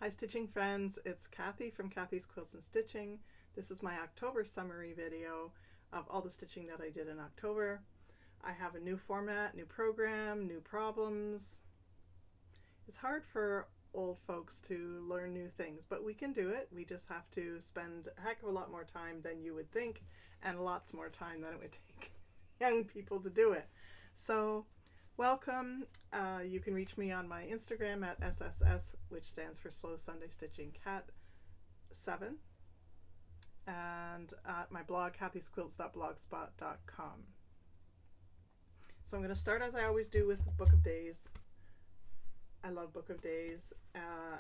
Hi stitching friends, it's Kathy from Kathy's Quilts and Stitching. This is my October summary video of all the stitching that I did in October. I have a new format, new program, new problems. It's hard for old folks to learn new things, but we can do it. We just have to spend a heck of a lot more time than you would think, and lots more time than it would take young people to do it. So welcome. You can reach me on my Instagram at SSS, which stands for Slow Sunday Stitching Cat 7, and at my blog, kathysquilts.blogspot.com. So I'm going to start as I always do with Book of Days. I love Book of Days,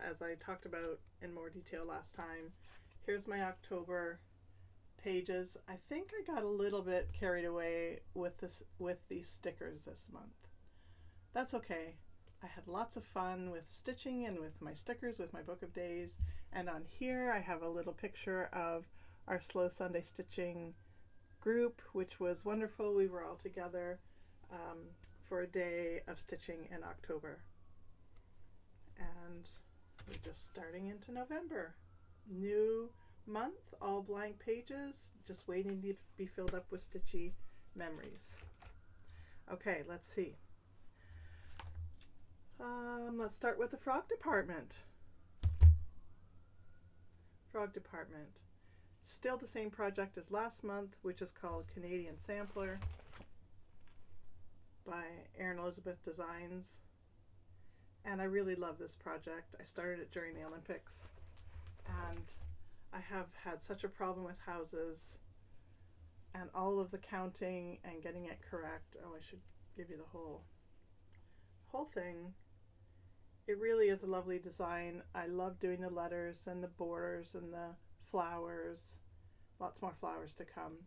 as I talked about in more detail last time. Here's my October pages. I think I got a little bit carried away with these stickers this month. That's okay. I had lots of fun with stitching and with my stickers with my Book of Days. And on here I have a little picture of our Slow Sunday Stitching group, which was wonderful. We were all together for a day of stitching in October. And we're just starting into November. New month, all blank pages, just waiting to be filled up with stitchy memories. Okay, let's see. Let's start with the frog department. Frog department. Still the same project as last month, which is called Canadian Sampler by Erin Elizabeth Designs. And I really love this project. I started it during the Olympics, and I have had such a problem with houses and all of the counting and getting it correct. Oh, I should give you the whole thing. It really is a lovely design. I love doing the letters and the borders and the flowers. Lots more flowers to come.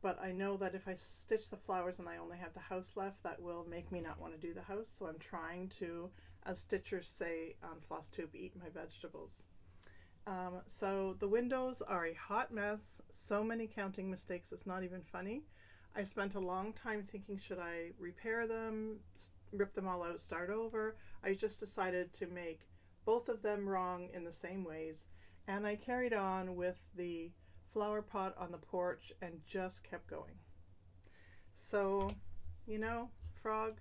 But I know that if I stitch the flowers and I only have the house left, that will make me not want to do the house. So I'm trying to, as stitchers say on floss tube, eat my vegetables. So the windows are a hot mess. So many counting mistakes, it's not even funny. I spent a long time thinking, should I repair them, rip them all out, start over? I just decided to make both of them wrong in the same ways. And I carried on with the flower pot on the porch and just kept going. So, you know, frog,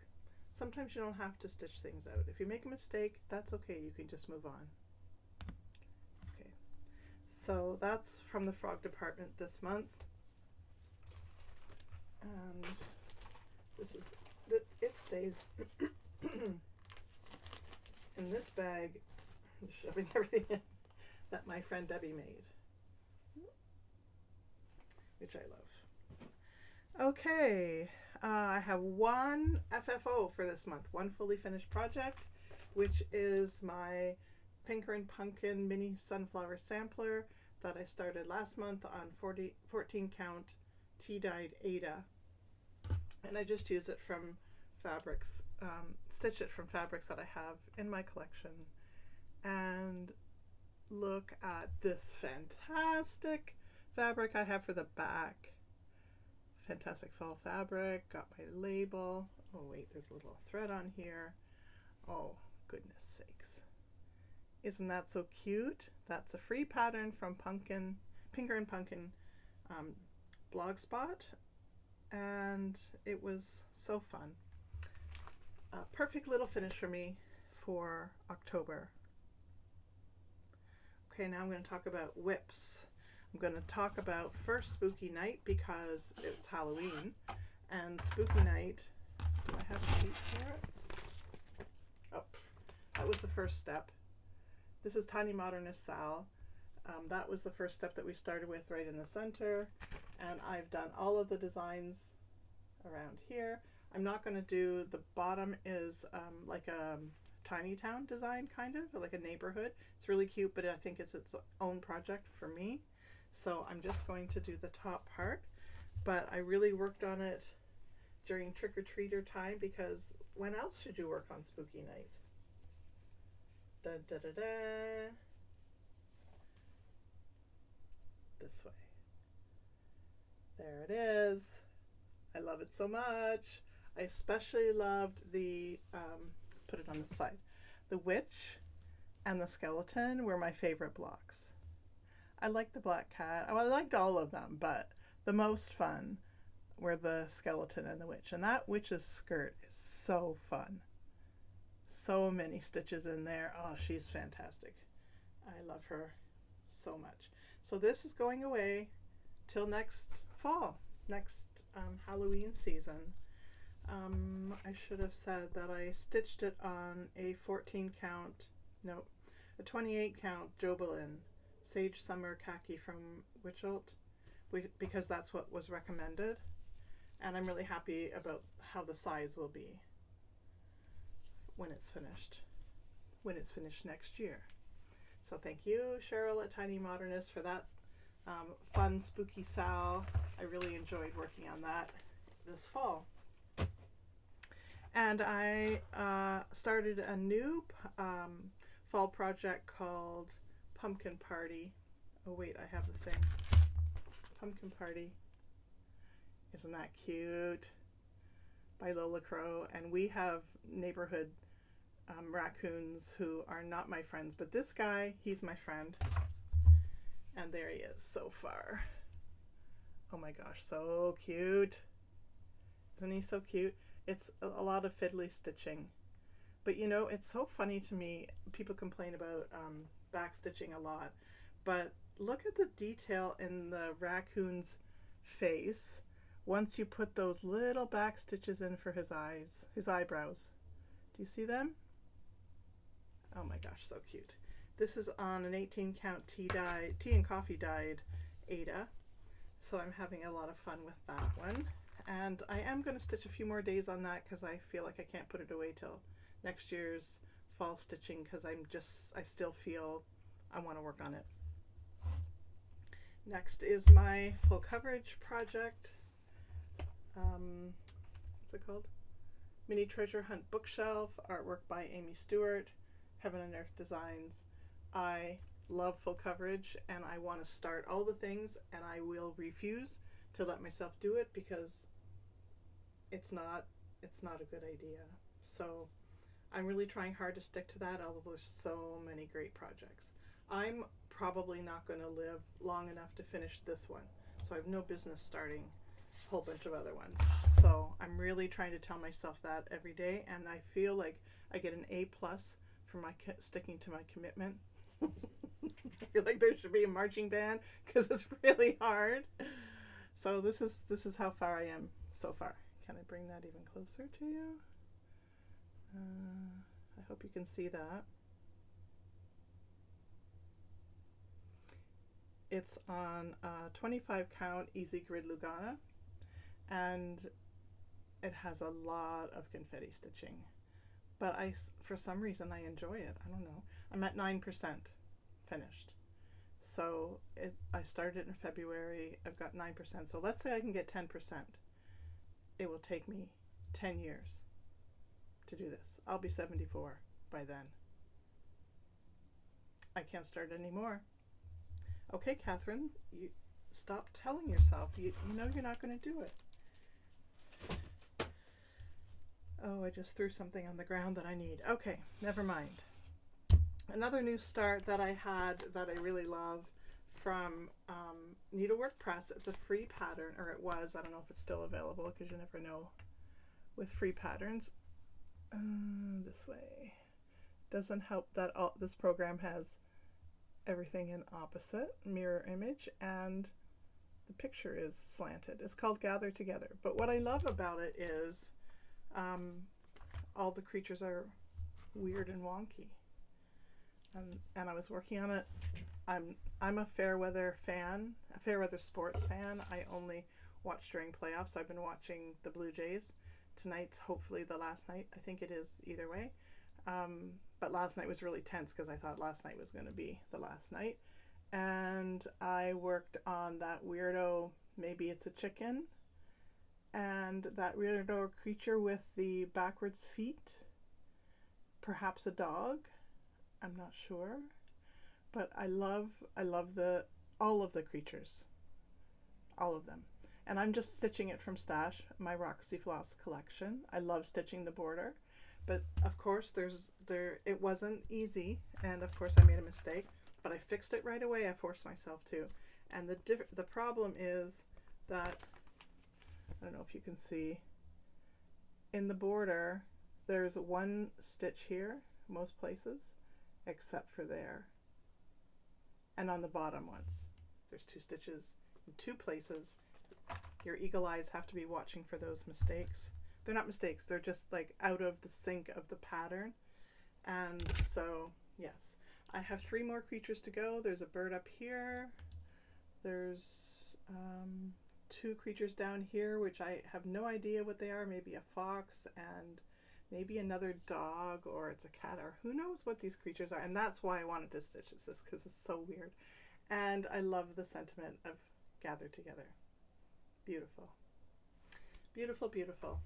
sometimes you don't have to stitch things out. If you make a mistake, that's okay. You can just move on. Okay, so that's from the frog department this month. And this is it stays in this bag, shoving everything in, that my friend Debby made, which I love. Okay, I have one FFO for this month, one fully finished project, which is my Pinker and Pumpkin mini sunflower sampler that I started last month on 14 count tea-dyed Ada. And I just use it from fabrics, stitch it from fabrics that I have in my collection. And look at this fantastic fabric I have for the back. Fantastic fall fabric, got my label. Oh wait, there's a little thread on here. Oh, goodness sakes. Isn't that so cute? That's a free pattern from Pinker and Pumpkin Blogspot. And it was so fun. A perfect little finish for me for October. Okay, now I'm going to talk about whips. I'm going to talk about first Spooky Night because it's Halloween. And Spooky Night, do I have a sheet here? Oh, that was the first step. This is Tiny Modernist Sal. That was the first step that we started with right in the center. And I've done all of the designs around here. I'm not going to do, the bottom is like a tiny town design, kind of, or like a neighborhood. It's really cute, but I think it's its own project for me. So I'm just going to do the top part. But I really worked on it during trick-or-treater time, because when else should you work on Spooky Night? Da da da da. This way. There it is. I love it so much. I especially loved the, put it on the side, the witch and the skeleton were my favorite blocks. I liked the black cat. Oh, I liked all of them, but the most fun were the skeleton and the witch. And that witch's skirt is so fun. So many stitches in there. Oh, she's fantastic. I love her so much. So this is going away till next fall, next Halloween season. I should have said that I stitched it on a 14 count, no, a 28 count Jobelin Sage Summer Khaki from Witcholt, because that's what was recommended. And I'm really happy about how the size will be when it's finished next year. So thank you, Cheryl at Tiny Modernist, for that fun spooky Sal. I really enjoyed working on that this fall. And I started a new fall project called Pumpkin Party. Oh wait, I have the thing. Pumpkin Party. Isn't that cute? By Lola Crow. And we have neighborhood raccoons who are not my friends, but this guy, he's my friend. And there he is so far. Oh my gosh, so cute. Isn't he so cute? It's a lot of fiddly stitching. But you know, it's so funny to me. People complain about back stitching a lot. But look at the detail in the raccoon's face once you put those little back stitches in for his eyes, his eyebrows. Do you see them? Oh my gosh, so cute. This is on an 18 count tea and coffee dyed Ada. So I'm having a lot of fun with that one. And I am going to stitch a few more days on that because I feel like I can't put it away till next year's fall stitching, because I still feel I want to work on it. Next is my full coverage project. What's it called? Mini Treasure Hunt Bookshelf, artwork by Amy Stewart, Heaven and Earth Designs. I love full coverage and I want to start all the things, and I will refuse to let myself do it because it's not a good idea. So I'm really trying hard to stick to that, although there's so many great projects. I'm probably not going to live long enough to finish this one, so I have no business starting a whole bunch of other ones. So I'm really trying to tell myself that every day, and I feel like I get an A+ for my sticking to my commitment. I feel like there should be a marching band because it's really hard. So this is how far I am so far. Can I bring that even closer to you? I hope you can see that. It's on 25 count Easy Grid Lugana, and it has a lot of confetti stitching, but for some reason I enjoy it. I don't know. I'm at 9% finished. So I started in February. I've got 9%. So let's say I can get 10%. It will take me 10 years to do this. I'll be 74 by then. I can't start anymore. Okay, Catherine, you stop telling yourself. You know you're not going to do it. Oh, I just threw something on the ground that I need. Okay, never mind. Another new start that I had that I really love from Needlework Press. It's a free pattern, or it was. I don't know if it's still available because you never know with free patterns. This way. Doesn't help that this program has everything in opposite mirror image and the picture is slanted. It's called Gather Together. But what I love about it is all the creatures are weird and wonky. And I was working on it. I'm a fair weather sports fan. I only watch during playoffs, so I've been watching the Blue Jays. Tonight's hopefully the last night. I think it is either way. But last night was really tense because I thought last night was going to be the last night. And I worked on that weirdo, maybe it's a chicken, and that weirdo creature with the backwards feet, perhaps a dog. I'm not sure, but I love all of the creatures, all of them. And I'm just stitching it from Stash, my Roxy Floss collection. I love stitching the border, But of course, it wasn't easy, and of course I made a mistake, but I fixed it right away. I forced myself to. And the problem is that, I don't know if you can see, in the border there's one stitch here most places except for there, and on the bottom ones there's two stitches in two places. Your eagle eyes have to be watching for those mistakes. They're not mistakes, they're just like out of the sync of the pattern. And so yes, I have 3 more creatures to go. There's a bird up here, there's 2 creatures down here which I have no idea what they are, maybe a fox and maybe another dog, or it's a cat, or who knows what these creatures are. And that's why I wanted to stitch this, because it's so weird. And I love the sentiment of gather together. Beautiful. Beautiful, beautiful.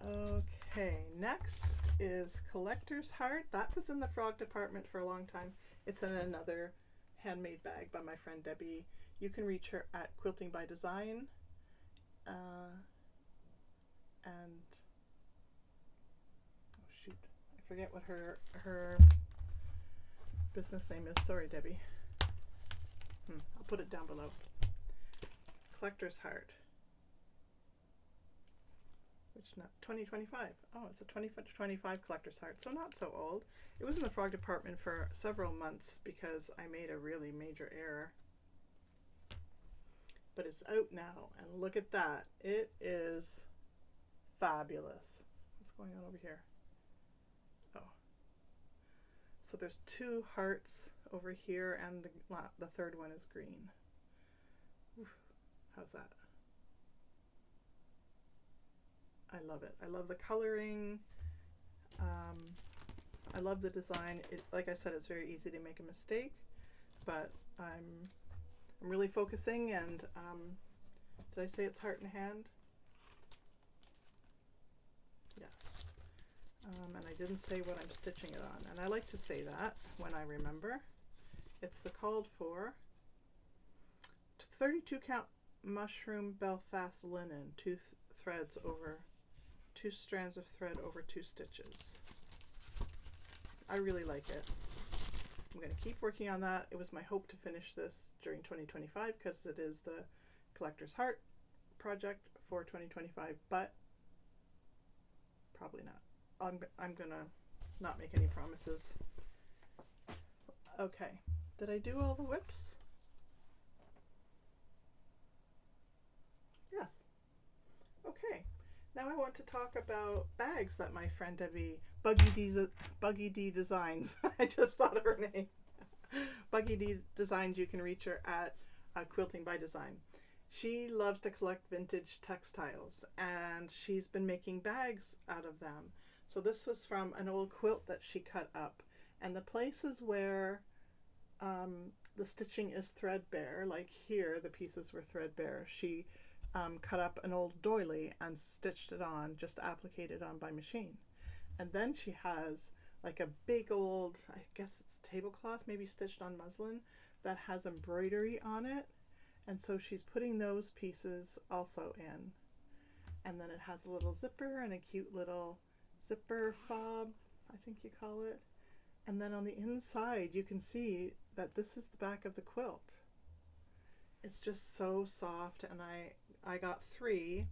Okay, next is Collector's Heart. That was in the frog department for a long time. It's in another handmade bag by my friend Debby. You can reach her at Quilting by Design. And oh shoot, I forget what her business name is. Sorry, Debby. I'll put it down below. Collector's Heart. Which, not 2025. Oh, it's a 2025 Collector's Heart, so not so old. It was in the frog department for several months because I made a really major error. But it's out now, and look at that. It is fabulous. What's going on over here? Oh. So there's 2 hearts over here, and the third one is green. Oof, how's that? I love it. I love the coloring. I love the design. Like I said, it's very easy to make a mistake, but I'm really focusing. And did I say it's heart and hand? Yes. And I didn't say what I'm stitching it on, and I like to say that when I remember. It's the called for 32 count mushroom Belfast linen, 2 threads over 2 strands of thread over 2 stitches. I really like it. I'm going to keep working on that. It was my hope to finish this during 2025 because it is the Collector's Heart project for 2025, but probably not. I'm going to not make any promises. Okay, did I do all the whips? Yes. Okay. Now I want to talk about bags that my friend Debby, Buggy D Designs, I just thought of her name. Buggy D Designs, you can reach her at Quilting by Design. She loves to collect vintage textiles, and she's been making bags out of them. So this was from an old quilt that she cut up, and the places where the stitching is threadbare, like here the pieces were threadbare, she cut up an old doily and stitched it on, just appliqued it on by machine. And then she has like a big old, I guess it's tablecloth, maybe stitched on muslin, that has embroidery on it. And so she's putting those pieces also in. And then it has a little zipper and a cute little zipper fob, I think you call it. And then on the inside you can see that this is the back of the quilt. It's just so soft, and I got 3.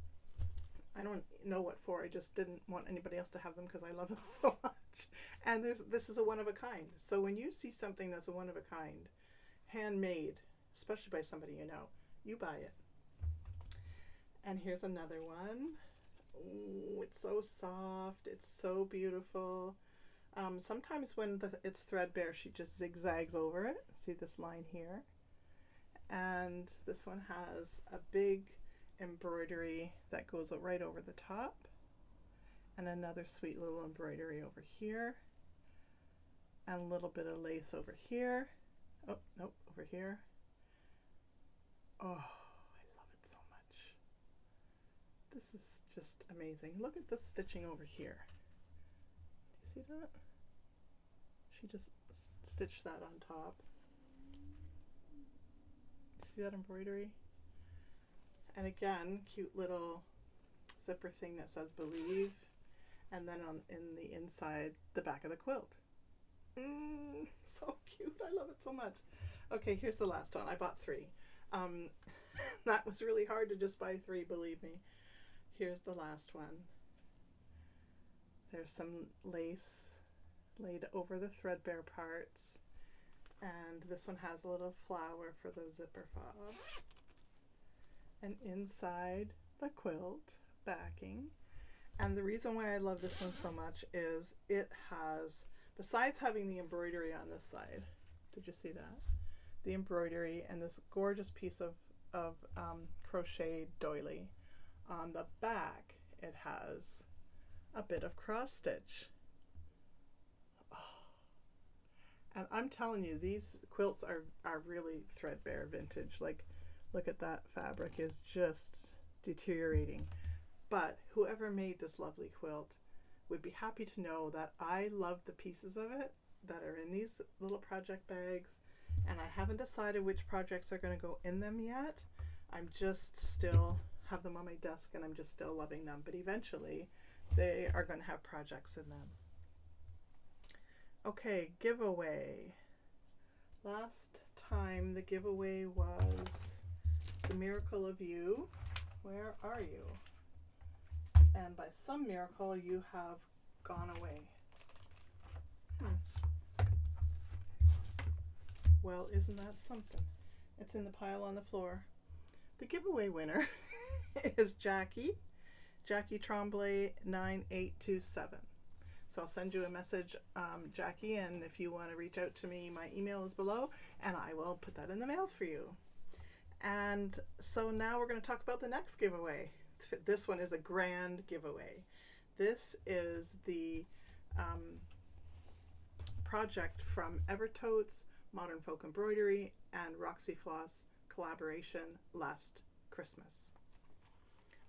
I don't know what for. I just didn't want anybody else to have them because I love them so much. And this is a one of a kind. So when you see something that's a one of a kind, handmade, especially by somebody you know, you buy it. And here's another one. Ooh, it's so soft. It's so beautiful. Sometimes when it's threadbare, she just zigzags over it. See this line here? And this one has a big embroidery that goes right over the top, and another sweet little embroidery over here, and a little bit of lace over here. Oh, nope, over here. Oh, I love it so much. This is just amazing. Look at the stitching over here. Do you see that? She just stitched that on top. See that embroidery? And again, cute little zipper thing that says believe. and then in the inside, the back of the quilt. So cute. I love it so much. Okay, here's the last one. I bought 3. That was really hard to just buy 3, believe me. Here's the last one. There's some lace laid over the threadbare parts, and this one has a little flower for the zipper fob. And inside the quilt backing. And the reason why I love this one so much is it has, besides having the embroidery on this side, did you see that? The embroidery and this gorgeous piece of crocheted doily. On the back, it has a bit of cross stitch. Oh. And I'm telling you, these quilts are really threadbare vintage. Like, look at that fabric is just deteriorating. But whoever made this lovely quilt would be happy to know that I love the pieces of it that are in these little project bags, and I haven't decided which projects are going to go in them yet. I'm just still have them on my desk, and I'm just still loving them, but eventually they are going to have projects in them. Okay, giveaway. Last time the giveaway was The Miracle of You. Where are you? And by some miracle, you have gone away. Well, isn't that something? It's in the pile on the floor. The giveaway winner is Jackie Tremblay 9827. So I'll send you a message, Jackie, and if you want to reach out to me, my email is below, and I will put that in the mail for you. And so now we're going to talk about the next giveaway. This one is a grand giveaway. This is the project from Evertotes, Modern Folk Embroidery, and Roxy Floss collaboration last Christmas.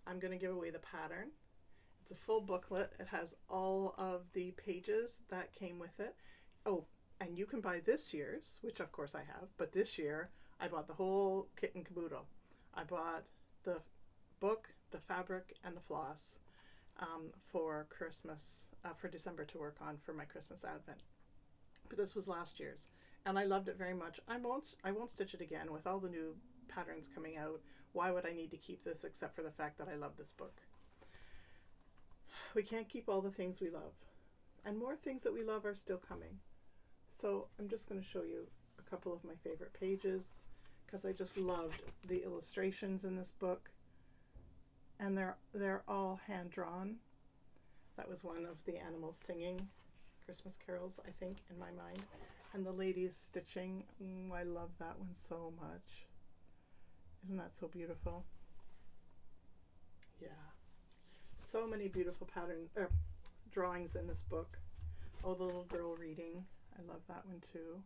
I'm going to give away the pattern. It's a full booklet. It has all of the pages that came with it. Oh, and you can buy this year's, which of course I have, but this year I bought the whole kit and caboodle. I bought the book, the fabric, and the floss for Christmas, for December to work on for my Christmas Advent. But this was last year's, and I loved it very much. I won't stitch it again with all the new patterns coming out. Why would I need to keep this except for the fact that I love this book? We can't keep all the things we love, and more things that we love are still coming. So I'm just going to show you a couple of my favorite pages because I just loved the illustrations in this book, and they're all hand drawn. That was one of the animals singing Christmas carols, I think, in my mind. And the ladies stitching. I love that one so much. Isn't that so beautiful? Yeah. So many beautiful drawings in this book. Oh, the little girl reading. I love that one too.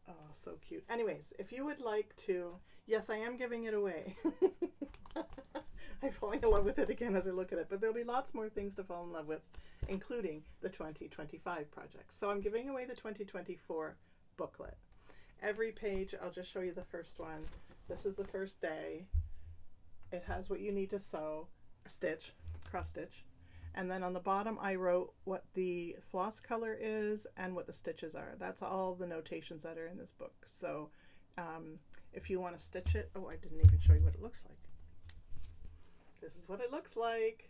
Oh, so cute. Anyways, if you would like to, yes, I am giving it away. I'm falling in love with it again as I look at it, but there'll be lots more things to fall in love with, including the 2025 project. So I'm giving away the 2024 booklet. Every page, I'll just show you the first one. This is the first day. It has what you need to sew, stitch, cross stitch. And then on the bottom, I wrote what the floss color is and what the stitches are. That's all the notations that are in this book. So if you want to stitch it, oh, I didn't even show you what it looks like. This is what it looks like.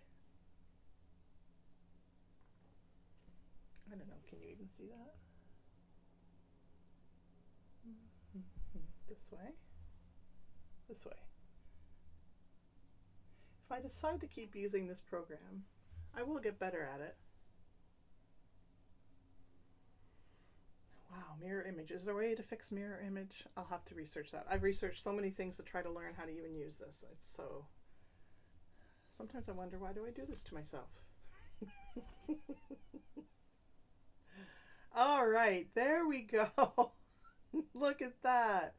I don't know, can you even see that? This way, this way. If I decide to keep using this program, I will get better at it. Wow, mirror image. Is there a way to fix mirror image? I'll have to research that. I've researched so many things to try to learn how to even use this. It's so... Sometimes I wonder, why do I do this to myself? All right, there we go. Look at that.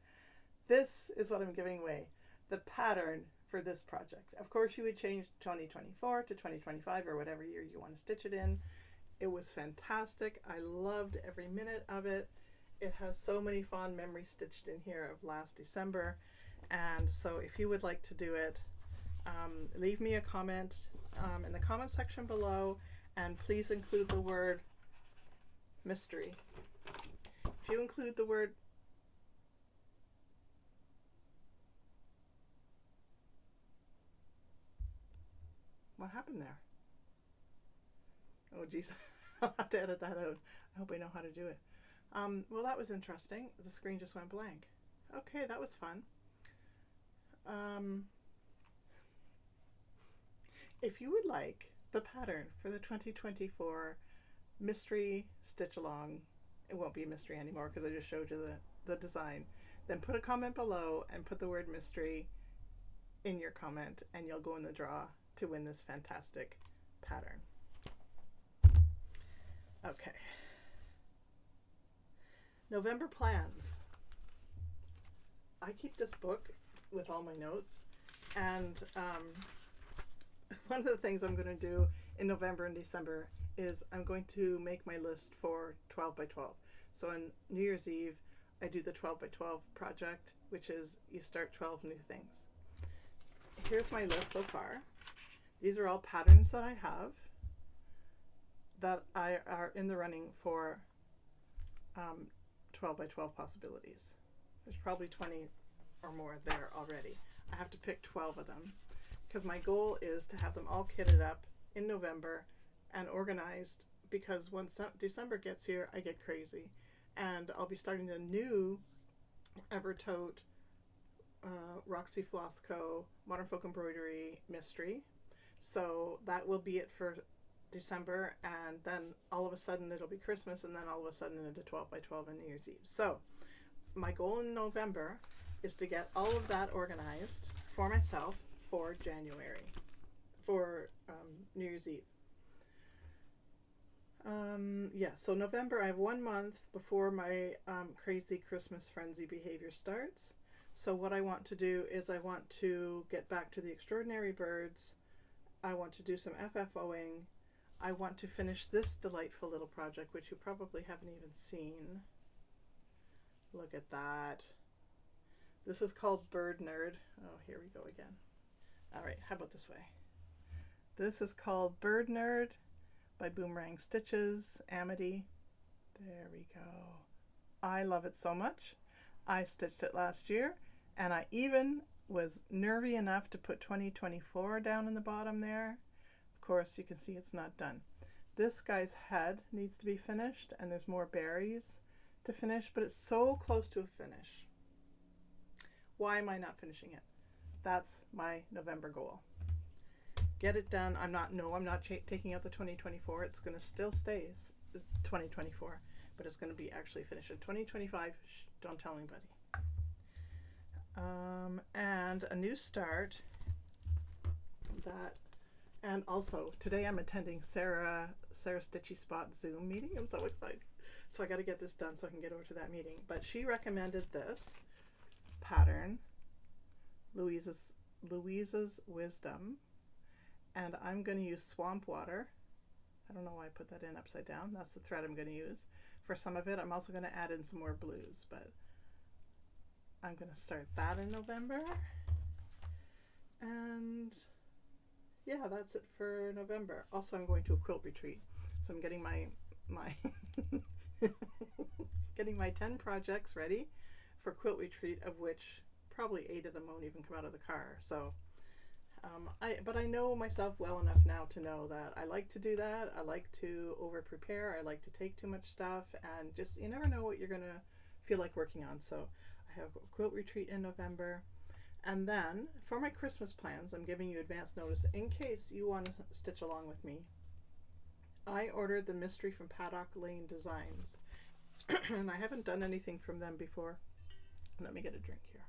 This is what I'm giving away. The pattern for this project. Of course, you would change 2024 to 2025 or whatever year you want to stitch it in. It was fantastic. I loved every minute of it. It has so many fond memories stitched in here of last December. And so if you would like to do it, leave me a comment in the comment section below, and please include the word mystery. If you include the word what happened there? Oh geez, I'll have to edit that out. I hope I know how to do it. Well, that was interesting. The screen just went blank. Okay, that was fun. If you would like the pattern for the 2024 mystery stitch along, it won't be a mystery anymore because I just showed you the design, then put a comment below and put the word mystery in your comment and you'll go in the draw to win this fantastic pattern. Okay. November plans. I keep this book with all my notes, and one of the things I'm going to do in November and December is I'm going to make my list for 12 by 12. So on New Year's Eve, I do the 12 by 12 project, which is you start 12 new things. Here's my list so far. These are all patterns that I have that are in the running for 12 by 12 possibilities. There's probably 20 or more there already. I have to pick 12 of them because my goal is to have them all kitted up in November and organized, because once December gets here, I get crazy. And I'll be starting the new Evertote Roxy Floss Co. Modern Folk Embroidery Mystery. So that will be it for December, and then all of a sudden it'll be Christmas, and then all of a sudden into 12 by 12 on New Year's Eve. So my goal in November is to get all of that organized for myself for January, for New Year's Eve. Yeah, so November, I have 1 month before my crazy Christmas frenzy behavior starts. So what I want to do is I want to get back to the Extraordinary Birds. I want to do some FFOing. I want to finish this delightful little project, which you probably haven't even seen. Look at that. This is called Bird Nerd. Oh, here we go again. All right, how about this way? This is called Bird Nerd by Boomerang Stitches, Amity. There we go. I love it so much. I stitched it last year, and I even was nervy enough to put 2024 down in the bottom there. Of course, you can see it's not done. This guy's head needs to be finished, and there's more berries to finish, but it's so close to a finish. Why am I not finishing it? That's my November goal. Get it done. I'm not taking out the 2024. It's going to still stay 2024, but it's going to be actually finished in 2025. Shh, don't tell anybody. And a new start and also today I'm attending Sarah Stitchy Spot Zoom meeting. I'm so excited. So I got to get this done so I can get over to that meeting. But she recommended this pattern, Louisa's Wisdom, and I'm going to use Swamp Water. I don't know why I put that in upside down. That's the thread I'm going to use for some of it. I'm also going to add in some more blues, but I'm going to start that in November. And yeah, that's it for November. Also, I'm going to a quilt retreat, so I'm getting my getting my 10 projects ready for quilt retreat, of which probably 8 of them won't even come out of the car. So but I know myself well enough now to know that I like to do that. I like to over prepare. I like to take too much stuff, and just you never know what you're gonna feel like working on. So I have a quilt retreat in November. And then for my Christmas plans, I'm giving you advance notice in case you want to stitch along with me. I ordered the mystery from Paddock Lane Designs, and I haven't done anything from them before. Let me get a drink here.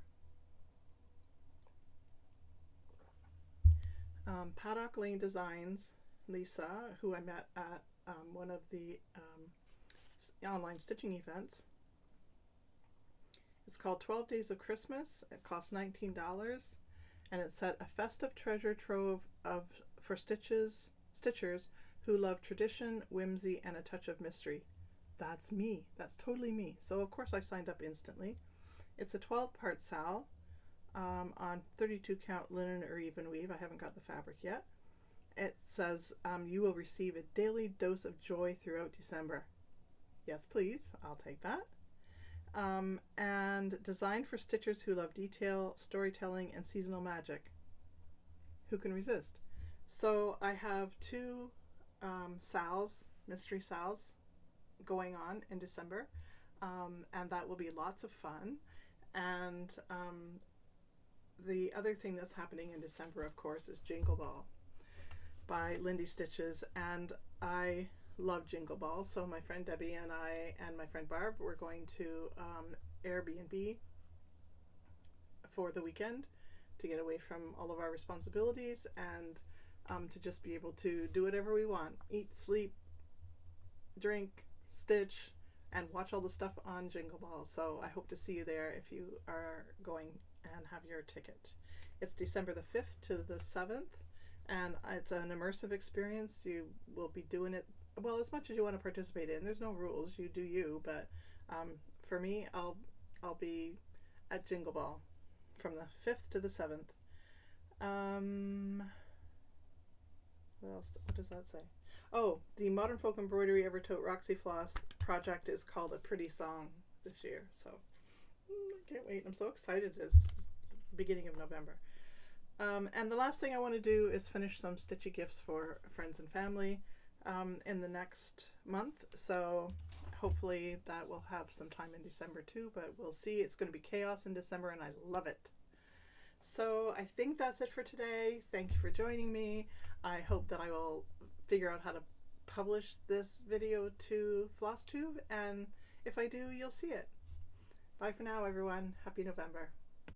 Paddock Lane Designs, Lisa, who I met at one of the online stitching events. It's called 12 Days of Christmas. It costs $19, and it said a festive treasure trove for stitchers who love tradition, whimsy, and a touch of mystery. That's me. That's totally me. So of course I signed up instantly. It's a 12-part sal on 32 count linen or even weave. I haven't got the fabric yet. it says, you will receive a daily dose of joy throughout December. Yes, please. I'll take that. And designed for stitchers who love detail, storytelling, and seasonal magic. Who can resist? So I have two sals, mystery sals, going on in December, and that will be lots of fun. And the other thing that's happening in December, of course, is Jingle Ball by Lindy Stitches, and I love Jingle Ball. So my friend Debby and I and my friend Barb, we're going to Airbnb for the weekend to get away from all of our responsibilities and to just be able to do whatever we want. Eat, sleep, drink, stitch, and watch all the stuff on Jingle Ball. So I hope to see you there if you are going and have your ticket. It's December the 5th to the 7th, and it's an immersive experience. You will be doing it, well, as much as you want to participate in. There's no rules. You do you, but for me, I'll be at Jingle Ball from the 5th to the 7th. What else? What does that say? Oh, the Modern Folk Embroidery Evertote Roxy Floss project is called A Pretty Song this year. So I can't wait. I'm so excited. It's the beginning of November. And the last thing I want to do is finish some stitchy gifts for friends and family in the next month. So hopefully that will have some time in December too, but we'll see. It's going to be chaos in December and I love it. So I think that's it for today. Thank you for joining me. I hope that I will figure out how to publish this video to FlossTube, and if I do, you'll see it. Bye for now, everyone. Happy November.